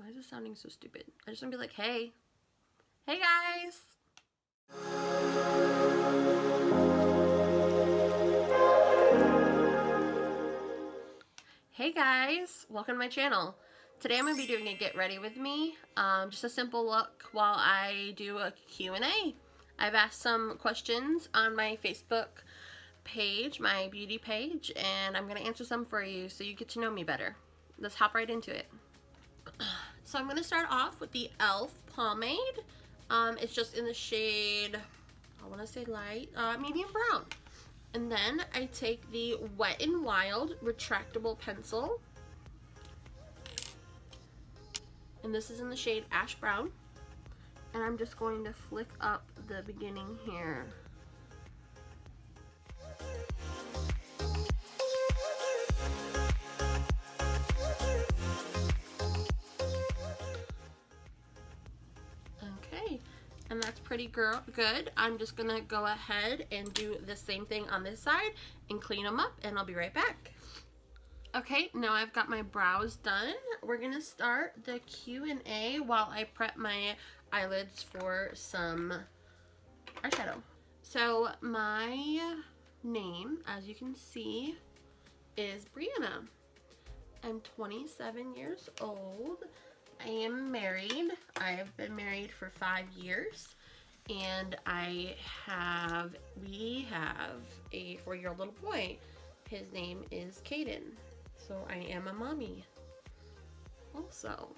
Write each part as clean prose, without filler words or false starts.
Why is this sounding so stupid? I just want to be like, hey. Hey guys! Hey guys! Welcome to my channel. Today I'm going to be doing a get ready with me. Just a simple look while I do a Q&A. I've asked some questions on my Facebook page, my beauty page, and I'm going to answer some for you so you get to know me better. Let's hop right into it. So I'm going to start off with the e.l.f. pomade. It's just in the shade, I want to say light, medium brown. And then I take the Wet n Wild retractable pencil. And this is in the shade ash brown. And I'm just going to flick up the beginning here. Okay, and that's pretty good. I'm just gonna go ahead and do the same thing on this side and clean them up, and I'll be right back. Okay, now I've got my brows done. We're gonna start the Q&A while I prep my eyelids for some eyeshadow. So my name, as you can see, is Brianna. I'm 27 years old. I am married. I have been married for 5 years, and we have a 4-year-old little boy. His name is Caden. So I am a mommy also.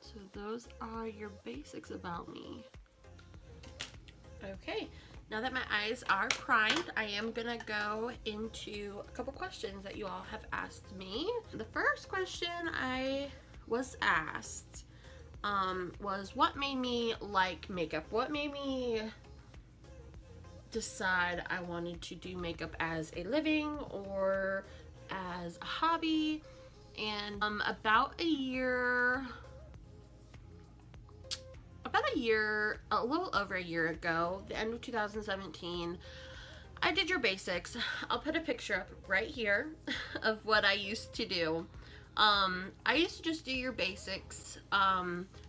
So those are your basics about me. Okay, now that my eyes are primed, I am gonna go into a couple questions that you all have asked me. The first question I was asked was what made me like makeup? What made me decide I wanted to do makeup as a living or as a hobby? And about a little over a year ago, the end of 2017, I did your basics. I'll put a picture up right here of what I used to do. I used to just do your basics,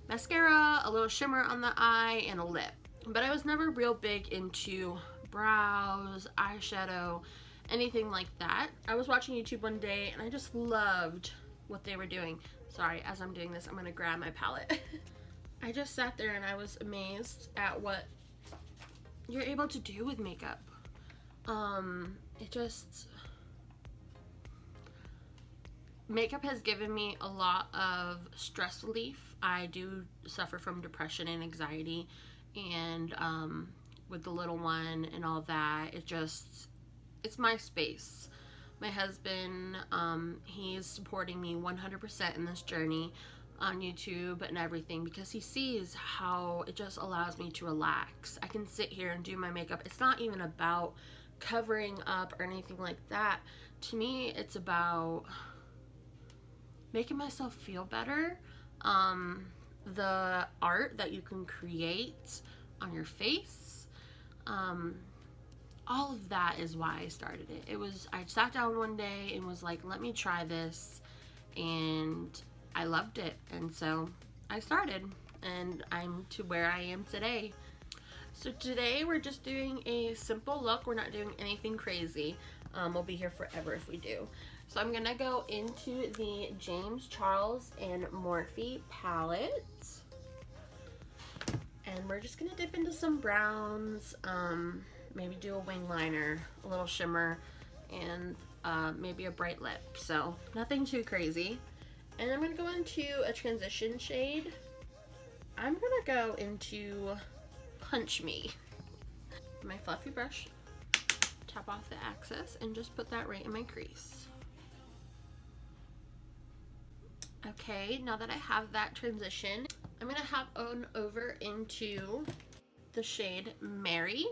mascara, a little shimmer on the eye, and a lip. But I was never real big into brows, eyeshadow, anything like that. I was watching YouTube one day and I just loved what they were doing. Sorry, as I'm doing this, I'm gonna grab my palette. I just sat there and I was amazed at what you're able to do with makeup. Makeup has given me a lot of stress relief. I do suffer from depression and anxiety, and with the little one and all that, it's my space. My husband, he's supporting me 100% in this journey on YouTube and everything, because he sees how it just allows me to relax. I can sit here and do my makeup. It's not even about covering up or anything like that. To me, it's about making myself feel better. The art that you can create on your face, all of that is why I started it. I sat down one day and was like, let me try this, and I loved it, and so I started, and I'm to where I am today. So today we're just doing a simple look. We're not doing anything crazy. We'll be here forever if we do. So I'm gonna go into the James Charles and Morphe palette, and we're just gonna dip into some browns, maybe do a wing liner, a little shimmer, and maybe a bright lip. So nothing too crazy. And I'm gonna go into a transition shade. I'm gonna go into Punch Me. My fluffy brush, tap off the excess, and just put that right in my crease. Okay, now that I have that transition, I'm gonna hop on over into the shade Mary,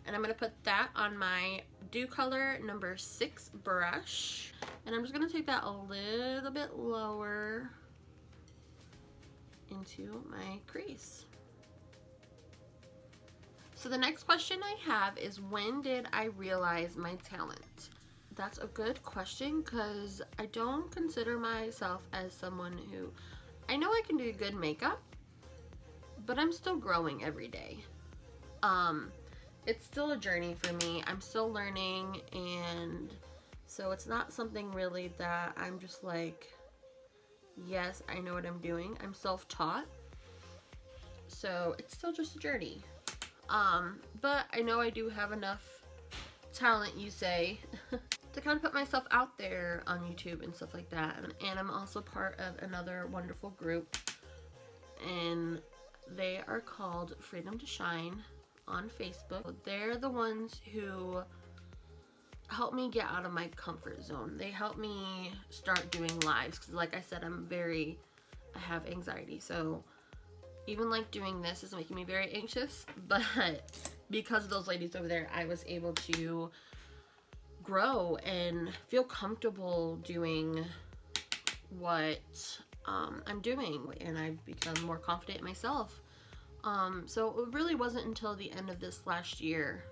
and I'm gonna put that on my Dew Color number 6 brush, and I'm just gonna take that a little bit lower into my crease. So the next question I have is, when did I realize my talent? That's a good question, because I don't consider myself as someone who I know I can do good makeup, but I'm still growing every day. It's still a journey for me. I'm still learning, and so it's not something really that I'm just like, yes, I know what I'm doing. I'm self-taught, so it's still just a journey. But I know I do have enough talent, you say, to kind of put myself out there on YouTube and stuff like that. And I'm also part of another wonderful group, and they are called Freedom to Shine on Facebook. They're the ones who help me get out of my comfort zone. They help me start doing lives, because like I said, I have anxiety, so even like doing this is making me very anxious. But because of those ladies over there, I was able to grow and feel comfortable doing what I'm doing, and I've become more confident in myself. So it really wasn't until the end of this last year,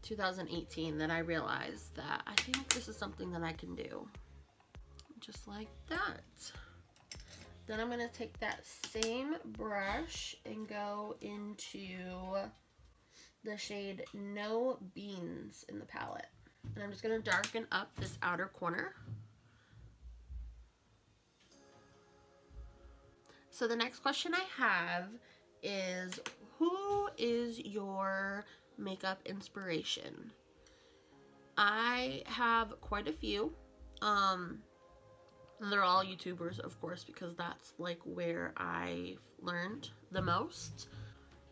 2018, that I realized that I think this is something that I can do. Just like that. Then I'm going to take that same brush and go into the shade No Beans in the palette. And I'm just going to darken up this outer corner. So the next question I have is, who is your makeup inspiration? I have quite a few. They're all YouTubers, of course, because that's like where I've learned the most.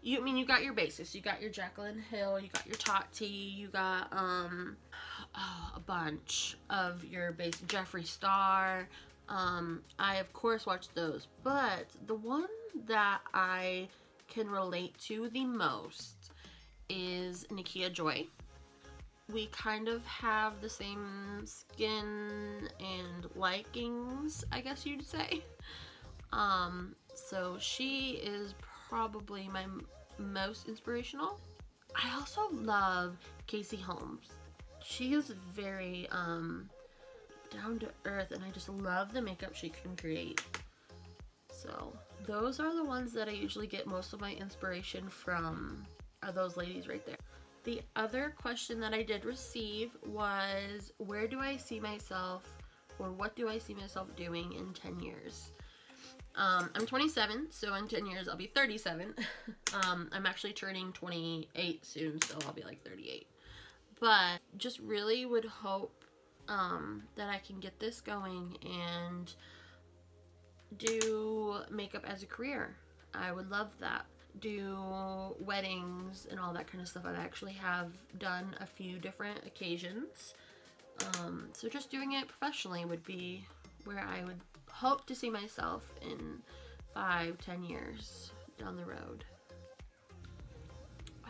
I mean, you got your basics. You got your Jaclyn Hill, you got your Tarte, you got a bunch of your basic Jeffree Star. I of course watch those, but the one that I can relate to the most is Nikia Joy. We kind of have the same skin and likings, I guess you'd say. So she is probably my most inspirational. I also love Casey Holmes. She is very down to earth, and I just love the makeup she can create. So those are the ones that I usually get most of my inspiration from, are those ladies right there. The other question that I did receive was, where do I see myself, or what do I see myself doing in 10 years? I'm 27, so in 10 years I'll be 37. I'm actually turning 28 soon, so I'll be like 38. But just really would hope that I can get this going and do makeup as a career. I would love that. Do weddings and all that kind of stuff. I actually have done a few different occasions. So just doing it professionally would be where I would hope to see myself in 5-10 years down the road.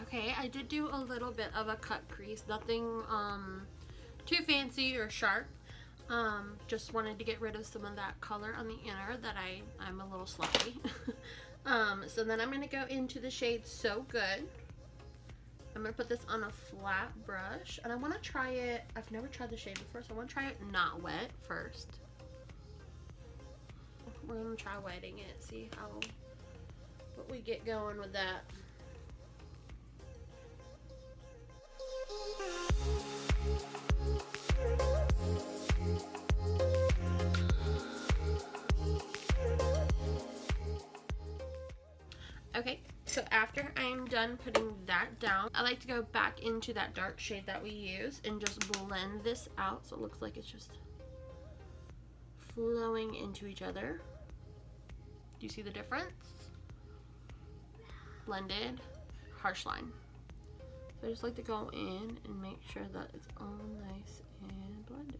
Okay, I did do a little bit of a cut crease. Nothing too fancy or sharp. Just wanted to get rid of some of that color on the inner that I'm a little sloppy. So then I'm going to go into the shade So Good. I'm going to put this on a flat brush, and I want to try it. I've never tried the shade before, so I want to try it not wet first. We're going to try wetting it, see what we get going with that. Okay, so after I'm done putting that down, I like to go back into that dark shade that we use and just blend this out so it looks like it's just flowing into each other. Do you see the difference? Blended, harsh line. So I just like to go in and make sure that it's all nice and blended.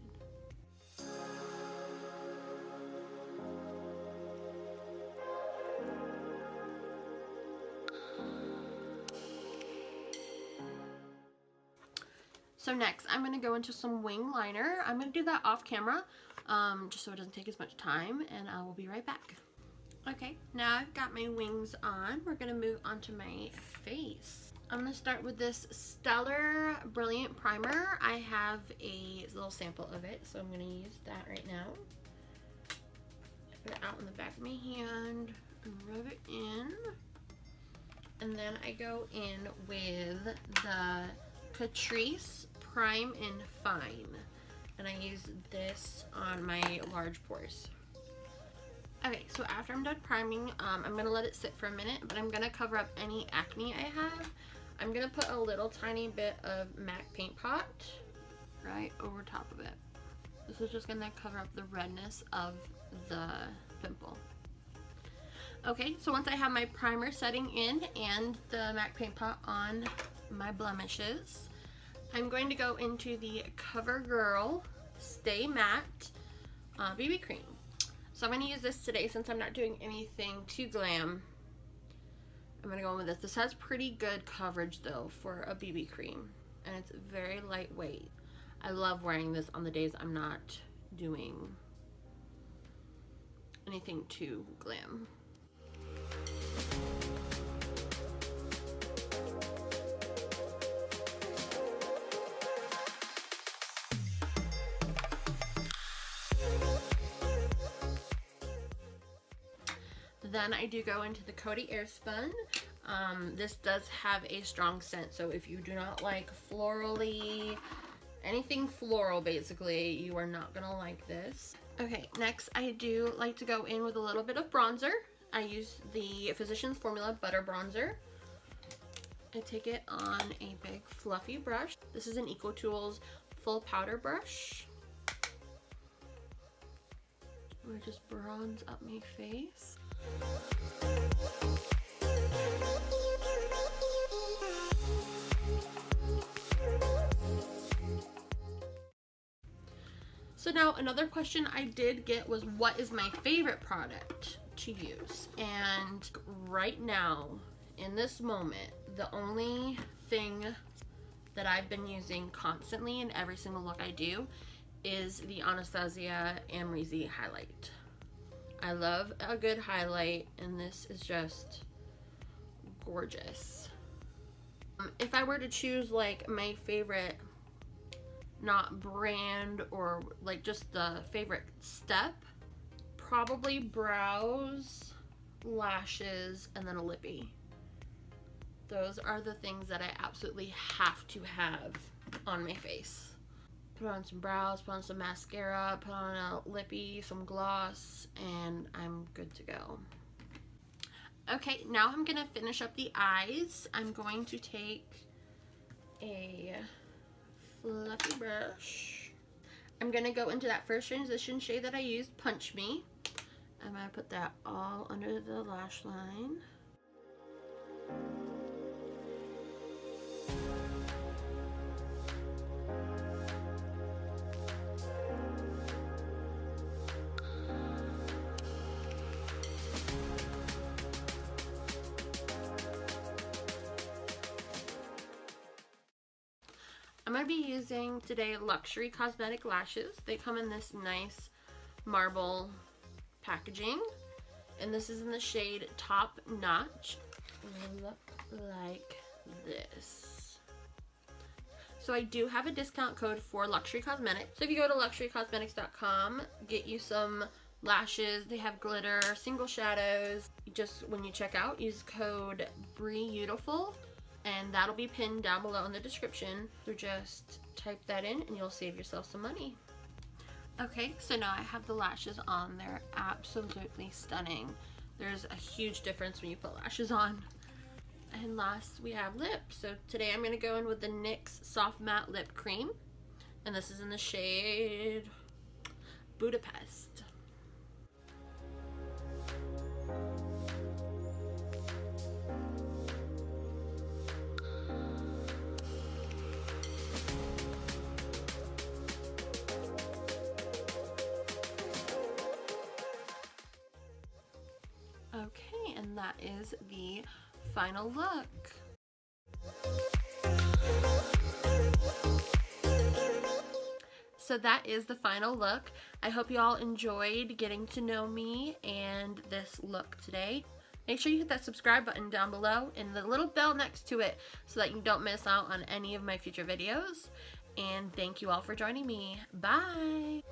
So next, I'm going to go into some wing liner. I'm going to do that off camera, just so it doesn't take as much time, and I will be right back. Okay, now I've got my wings on. We're going to move on to my face. I'm going to start with this Stellar Brilliant Primer. I have a little sample of it, so I'm going to use that right now. Put it out in the back of my hand and rub it in. And then I go in with the Catrice Prime and Fine. And I use this on my large pores. Okay, so after I'm done priming, I'm going to let it sit for a minute, but I'm going to cover up any acne I have. I'm going to put a little tiny bit of MAC Paint Pot right over top of it. This is just going to cover up the redness of the pimple. Okay, so once I have my primer setting in and the MAC Paint Pot on my blemishes, I'm going to go into the Covergirl Stay Matte BB Cream. So I'm going to use this today since I'm not doing anything too glam. I'm going to go in with this. This has pretty good coverage though for a BB cream, and it's very lightweight. I love wearing this on the days I'm not doing anything too glam. Then I do go into the Coty Airspun. This does have a strong scent, so if you do not like florally, anything floral basically, you are not gonna like this. Okay, next I do like to go in with a little bit of bronzer. I use the Physicians Formula Butter Bronzer. I take it on a big fluffy brush. This is an EcoTools full powder brush. I just bronze up my face. So now another question I did get was, what is my favorite product to use? And right now, in this moment, the only thing that I've been using constantly in every single look I do is the Anastasia Amrezy highlight. I love a good highlight, and this is just gorgeous. If I were to choose like my favorite, not brand or like just the favorite step, probably brows, lashes, and then a lippy. Those are the things that I absolutely have to have on my face. Put on some brows, put on some mascara, put on a lippy, some gloss, and I'm good to go. Okay, now I'm gonna finish up the eyes. I'm going to take a fluffy brush. I'm gonna go into that first transition shade that I used, Punch Me. I'm gonna put that all under the lash line. I'm going to be using today Luxurie Cosmetic Lashes. They come in this nice marble packaging, and this is in the shade Top Notch. They look like this. So I do have a discount code for Luxurie Cosmetics. So if you go to luxuriecosmetics.com, get you some lashes. They have glitter, single shadows. Just when you check out, use code BREAUTIFUL. And that'll be pinned down below in the description. So just type that in and you'll save yourself some money. Okay, so now I have the lashes on. They're absolutely stunning. There's a huge difference when you put lashes on. And last we have lips. So today I'm going to go in with the NYX Soft Matte Lip Cream. And this is in the shade Budapest. Okay, and that is the final look. So that is the final look. I hope you all enjoyed getting to know me and this look today. Make sure you hit that subscribe button down below and the little bell next to it so that you don't miss out on any of my future videos. And thank you all for joining me. Bye!